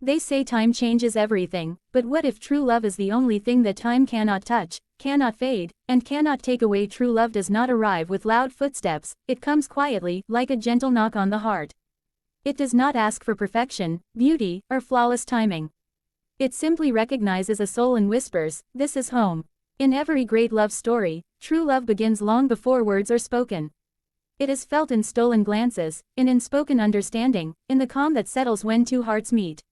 They say time changes everything, but what if true love is the only thing that time cannot touch, cannot fade, and cannot take away? True love does not arrive with loud footsteps, it comes quietly, like a gentle knock on the heart. It does not ask for perfection, beauty, or flawless timing. It simply recognizes a soul and whispers, "This is home." In every great love story, true love begins long before words are spoken. It is felt in stolen glances, in unspoken understanding, in the calm that settles when two hearts meet.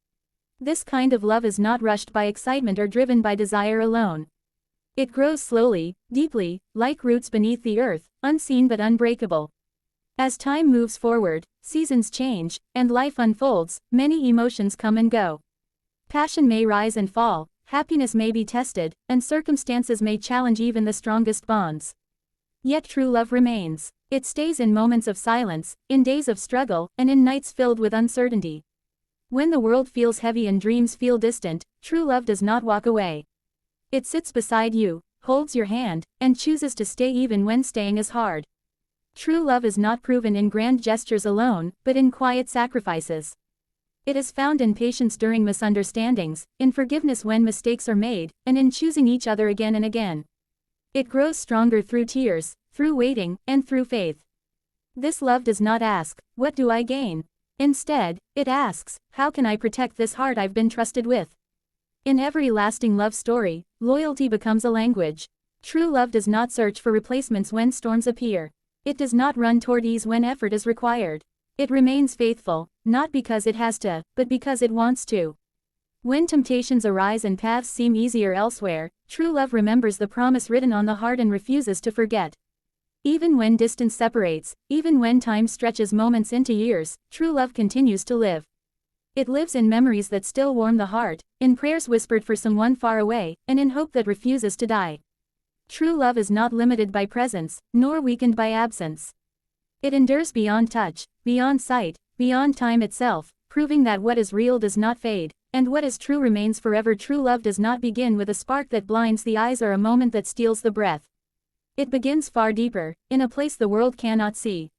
This kind of love is not rushed by excitement or driven by desire alone. It grows slowly, deeply, like roots beneath the earth, unseen but unbreakable. As time moves forward, seasons change, and life unfolds, many emotions come and go. Passion may rise and fall, happiness may be tested, and circumstances may challenge even the strongest bonds. Yet true love remains. It stays in moments of silence, in days of struggle, and in nights filled with uncertainty. When the world feels heavy and dreams feel distant, true love does not walk away. It sits beside you, holds your hand, and chooses to stay even when staying is hard. True love is not proven in grand gestures alone, but in quiet sacrifices. It is found in patience during misunderstandings, in forgiveness when mistakes are made, and in choosing each other again and again. It grows stronger through tears, through waiting, and through faith. This love does not ask, "What do I gain?" Instead, it asks, "How can I protect this heart I've been trusted with?" In every lasting love story, loyalty becomes a language. True love does not search for replacements when storms appear. It does not run toward ease when effort is required. It remains faithful, not because it has to, but because it wants to. When temptations arise and paths seem easier elsewhere, true love remembers the promise written on the heart and refuses to forget. Even when distance separates, even when time stretches moments into years, true love continues to live. It lives in memories that still warm the heart, in prayers whispered for someone far away, and in hope that refuses to die. True love is not limited by presence, nor weakened by absence. It endures beyond touch, beyond sight, beyond time itself, proving that what is real does not fade, and what is true remains forever. True love does not begin with a spark that blinds the eyes or a moment that steals the breath. It begins far deeper, in a place the world cannot see.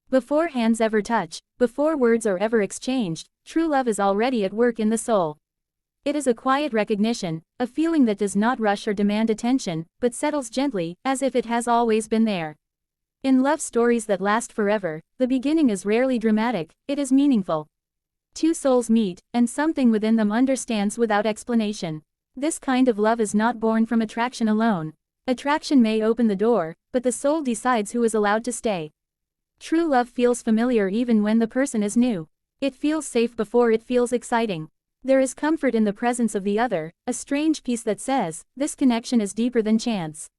Before hands ever touch, before words are ever exchanged, true love is already at work in the soul. It is a quiet recognition, a feeling that does not rush or demand attention, but settles gently, as if it has always been there. In love stories that last forever, the beginning is rarely dramatic, it is meaningful. Two souls meet, and something within them understands without explanation. This kind of love is not born from attraction alone. Attraction may open the door, but the soul decides who is allowed to stay. True love feels familiar even when the person is new. It feels safe before it feels exciting. There is comfort in the presence of the other, a strange peace that says, "This connection is deeper than chance."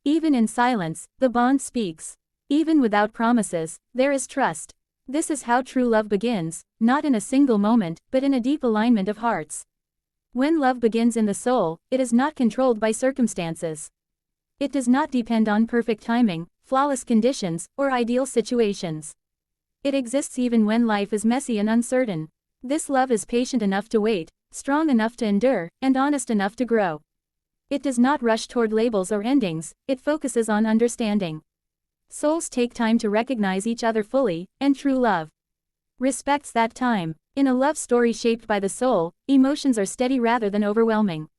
Even in silence, the bond speaks. Even without promises, there is trust. This is how true love begins, not in a single moment, but in a deep alignment of hearts. When love begins in the soul, it is not controlled by circumstances. It does not depend on perfect timing, flawless conditions, or ideal situations. It exists even when life is messy and uncertain. This love is patient enough to wait, strong enough to endure, and honest enough to grow. It does not rush toward labels or endings, it focuses on understanding. Souls take time to recognize each other fully, and true love respects that time. In a love story shaped by the soul, emotions are steady rather than overwhelming.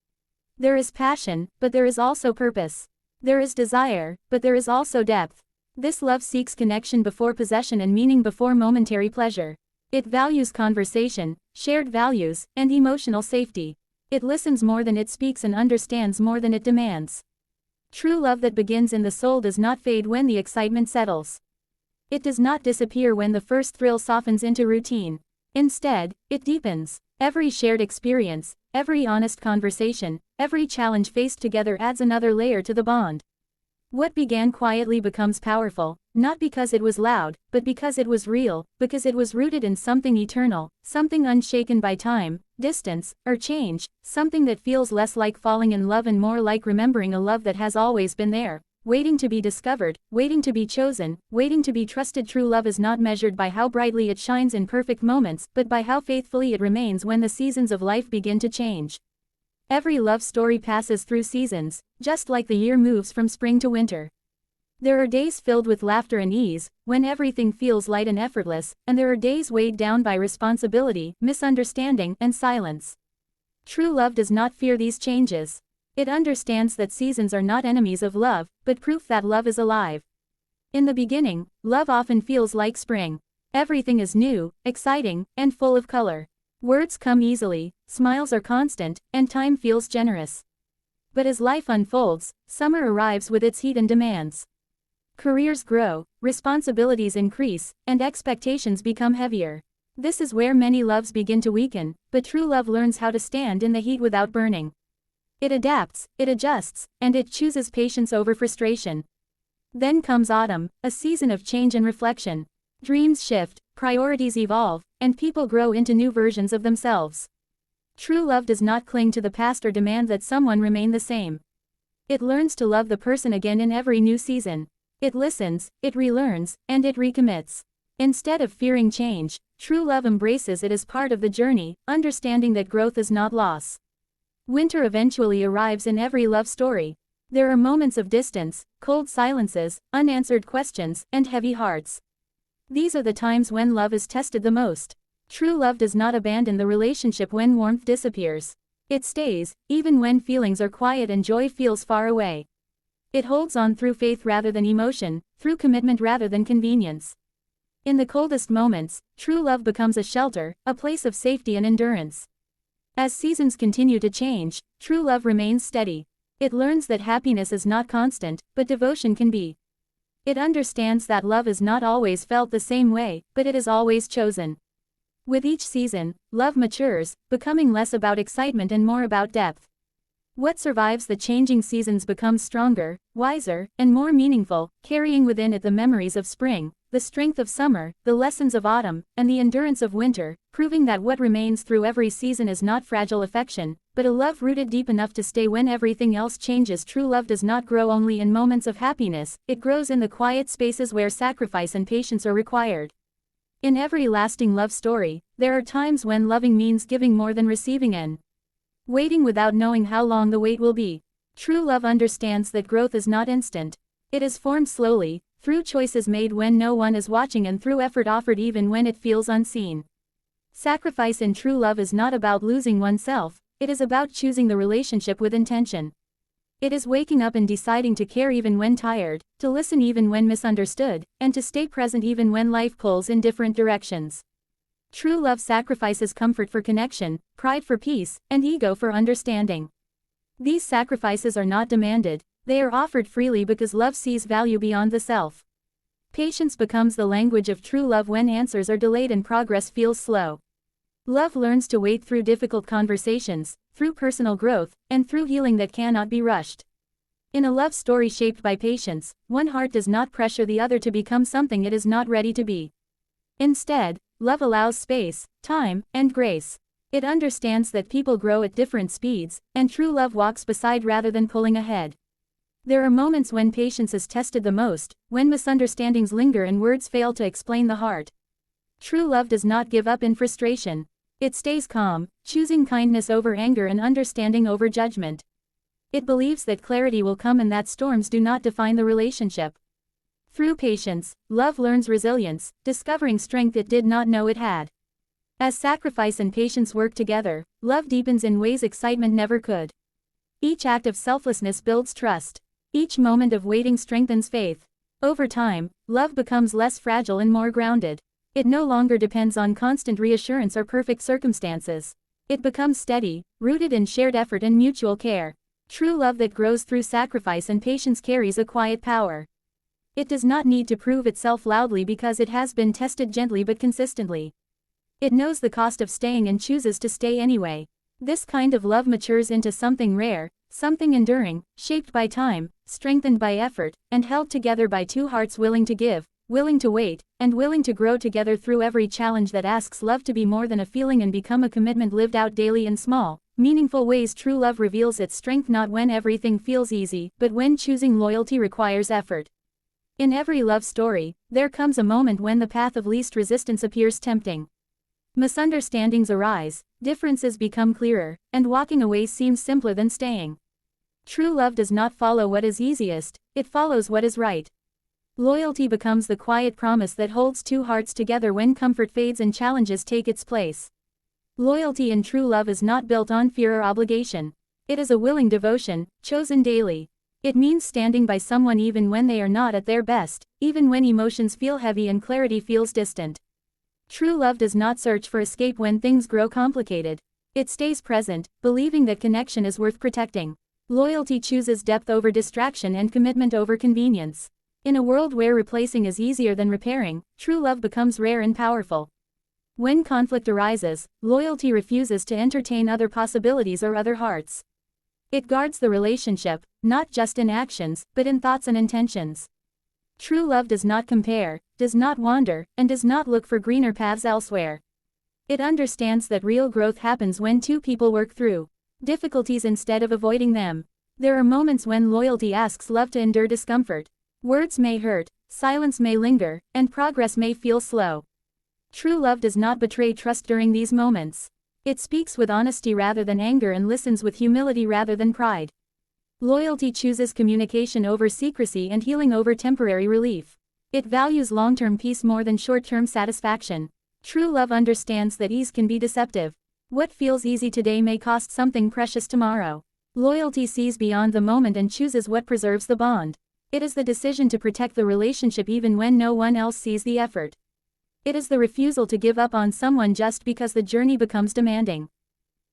There is passion, but there is also purpose. There is desire, but there is also depth. This love seeks connection before possession and meaning before momentary pleasure. It values conversation, shared values, and emotional safety. It listens more than it speaks and understands more than it demands. True love that begins in the soul does not fade when the excitement settles. It does not disappear when the first thrill softens into routine. Instead, it deepens. Every shared experience, every honest conversation, every challenge faced together adds another layer to the bond. What began quietly becomes powerful, not because it was loud, but because it was real, because it was rooted in something eternal, something unshaken by time, distance, or change, something that feels less like falling in love and more like remembering a love that has always been there, waiting to be discovered, waiting to be chosen, waiting to be trusted. True love is not measured by how brightly it shines in perfect moments, but by how faithfully it remains when the seasons of life begin to change. Every love story passes through seasons, just like the year moves from spring to winter. There are days filled with laughter and ease, when everything feels light and effortless, and there are days weighed down by responsibility, misunderstanding, and silence. True love does not fear these changes. It understands that seasons are not enemies of love, but proof that love is alive. In the beginning, love often feels like spring. Everything is new, exciting, and full of color. Words come easily, smiles are constant, and time feels generous. But as life unfolds, summer arrives with its heat and demands. Careers grow, responsibilities increase, and expectations become heavier. This is where many loves begin to weaken, but true love learns how to stand in the heat without burning. It adapts, it adjusts, and it chooses patience over frustration. Then comes autumn, a season of change and reflection. Dreams shift, priorities evolve, and people grow into new versions of themselves. True love does not cling to the past or demand that someone remain the same. It learns to love the person again in every new season. It listens, it relearns, and it recommits. Instead of fearing change, true love embraces it as part of the journey, understanding that growth is not loss. Winter eventually arrives in every love story. There are moments of distance, cold silences, unanswered questions, and heavy hearts. These are the times when love is tested the most. True love does not abandon the relationship when warmth disappears. It stays, even when feelings are quiet and joy feels far away. It holds on through faith rather than emotion, through commitment rather than convenience. In the coldest moments, true love becomes a shelter, a place of safety and endurance. As seasons continue to change, true love remains steady. It learns that happiness is not constant, but devotion can be. It understands that love is not always felt the same way, but it is always chosen. With each season, love matures, becoming less about excitement and more about depth. What survives the changing seasons becomes stronger, wiser, and more meaningful, carrying within it the memories of spring, the strength of summer, the lessons of autumn, and the endurance of winter, proving that what remains through every season is not fragile affection, but a love rooted deep enough to stay when everything else changes. True love does not grow only in moments of happiness, it grows in the quiet spaces where sacrifice and patience are required. In every lasting love story, there are times when loving means giving more than receiving and waiting without knowing how long the wait will be. True love understands that growth is not instant. It is formed slowly, through choices made when no one is watching and through effort offered even when it feels unseen. Sacrifice in true love is not about losing oneself, it is about choosing the relationship with intention. It is waking up and deciding to care even when tired, to listen even when misunderstood, and to stay present even when life pulls in different directions. True love sacrifices comfort for connection, pride for peace, and ego for understanding. These sacrifices are not demanded, they are offered freely because love sees value beyond the self. Patience becomes the language of true love when answers are delayed and progress feels slow. Love learns to wait through difficult conversations, through personal growth, and through healing that cannot be rushed. In a love story shaped by patience, one heart does not pressure the other to become something it is not ready to be. Instead, love allows space, time, and grace. It understands that people grow at different speeds, and true love walks beside rather than pulling ahead. There are moments when patience is tested the most, when misunderstandings linger and words fail to explain the heart. True love does not give up in frustration. It stays calm, choosing kindness over anger and understanding over judgment. It believes that clarity will come and that storms do not define the relationship. Through patience, love learns resilience, discovering strength it did not know it had. As sacrifice and patience work together, love deepens in ways excitement never could. Each act of selflessness builds trust. Each moment of waiting strengthens faith. Over time, love becomes less fragile and more grounded. It no longer depends on constant reassurance or perfect circumstances. It becomes steady, rooted in shared effort and mutual care. True love that grows through sacrifice and patience carries a quiet power. It does not need to prove itself loudly because it has been tested gently but consistently. It knows the cost of staying and chooses to stay anyway. This kind of love matures into something rare, something enduring, shaped by time, strengthened by effort, and held together by two hearts willing to give, willing to wait, and willing to grow together through every challenge that asks love to be more than a feeling and become a commitment lived out daily in small, meaningful ways. True love reveals its strength not when everything feels easy, but when choosing loyalty requires effort. In every love story, there comes a moment when the path of least resistance appears tempting. Misunderstandings arise, differences become clearer, and walking away seems simpler than staying. True love does not follow what is easiest, it follows what is right. Loyalty becomes the quiet promise that holds two hearts together when comfort fades and challenges take its place. Loyalty in true love is not built on fear or obligation. It is a willing devotion, chosen daily. It means standing by someone even when they are not at their best, even when emotions feel heavy and clarity feels distant. True love does not search for escape when things grow complicated. It stays present, believing that connection is worth protecting. Loyalty chooses depth over distraction and commitment over convenience. In a world where replacing is easier than repairing, true love becomes rare and powerful. When conflict arises, loyalty refuses to entertain other possibilities or other hearts. It guards the relationship, not just in actions, but in thoughts and intentions. True love does not compare, does not wander, and does not look for greener paths elsewhere. It understands that real growth happens when two people work through difficulties instead of avoiding them. There are moments when loyalty asks love to endure discomfort. Words may hurt, silence may linger, and progress may feel slow. True love does not betray trust during these moments. It speaks with honesty rather than anger and listens with humility rather than pride. Loyalty chooses communication over secrecy and healing over temporary relief. It values long-term peace more than short-term satisfaction. True love understands that ease can be deceptive. What feels easy today may cost something precious tomorrow. Loyalty sees beyond the moment and chooses what preserves the bond. It is the decision to protect the relationship even when no one else sees the effort. It is the refusal to give up on someone just because the journey becomes demanding.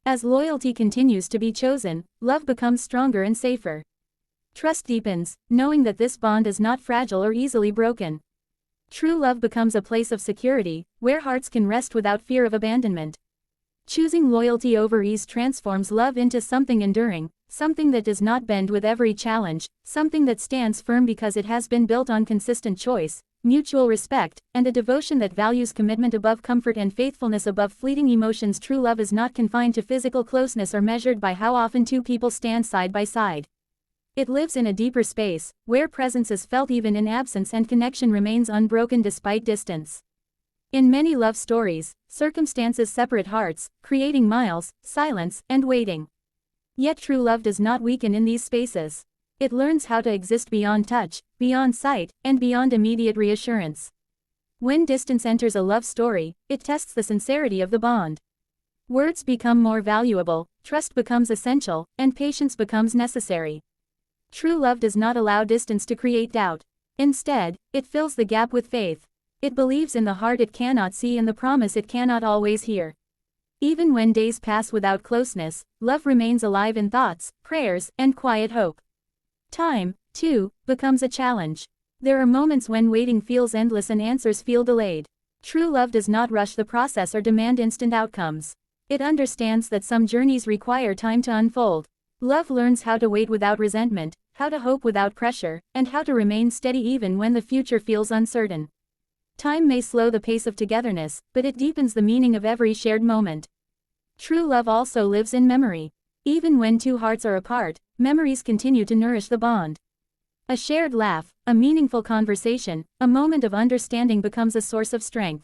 As loyalty continues to be chosen, love becomes stronger and safer. Trust deepens, knowing that this bond is not fragile or easily broken. True love becomes a place of security, where hearts can rest without fear of abandonment. Choosing loyalty over ease transforms love into something enduring, something that does not bend with every challenge, something that stands firm because it has been built on consistent choice, mutual respect, and a devotion that values commitment above comfort and faithfulness above fleeting emotions. True love is not confined to physical closeness or measured by how often two people stand side by side. It lives in a deeper space, where presence is felt even in absence and connection remains unbroken despite distance. In many love stories, circumstances separate hearts, creating miles, silence, and waiting. Yet true love does not weaken in these spaces. It learns how to exist beyond touch, beyond sight, and beyond immediate reassurance. When distance enters a love story, it tests the sincerity of the bond. Words become more valuable, trust becomes essential, and patience becomes necessary. True love does not allow distance to create doubt. Instead, it fills the gap with faith. It believes in the heart it cannot see and the promise it cannot always hear. Even when days pass without closeness, love remains alive in thoughts, prayers, and quiet hope. Time, too, becomes a challenge. There are moments when waiting feels endless and answers feel delayed. True love does not rush the process or demand instant outcomes. It understands that some journeys require time to unfold. Love learns how to wait without resentment, how to hope without pressure, and how to remain steady even when the future feels uncertain. Time may slow the pace of togetherness, but it deepens the meaning of every shared moment. True love also lives in memory. Even when two hearts are apart, memories continue to nourish the bond. A shared laugh, a meaningful conversation, a moment of understanding becomes a source of strength.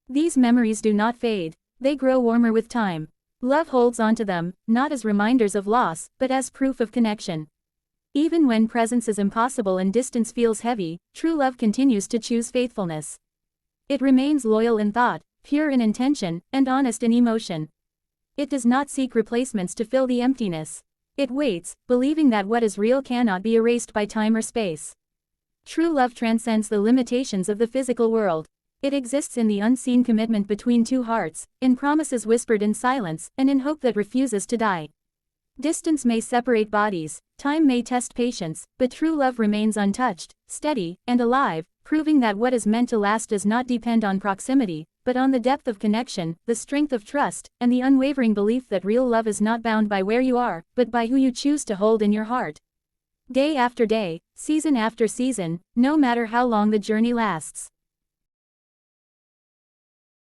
These memories do not fade, they grow warmer with time. Love holds onto them, not as reminders of loss, but as proof of connection. Even when presence is impossible and distance feels heavy, true love continues to choose faithfulness. It remains loyal in thought, pure in intention, and honest in emotion. It does not seek replacements to fill the emptiness. It waits, believing that what is real cannot be erased by time or space. True love transcends the limitations of the physical world. It exists in the unseen commitment between two hearts, in promises whispered in silence, and in hope that refuses to die. Distance may separate bodies, time may test patience, but true love remains untouched, steady, and alive, proving that what is meant to last does not depend on proximity, but on the depth of connection, the strength of trust, and the unwavering belief that real love is not bound by where you are, but by who you choose to hold in your heart. Day after day, season after season, no matter how long the journey lasts.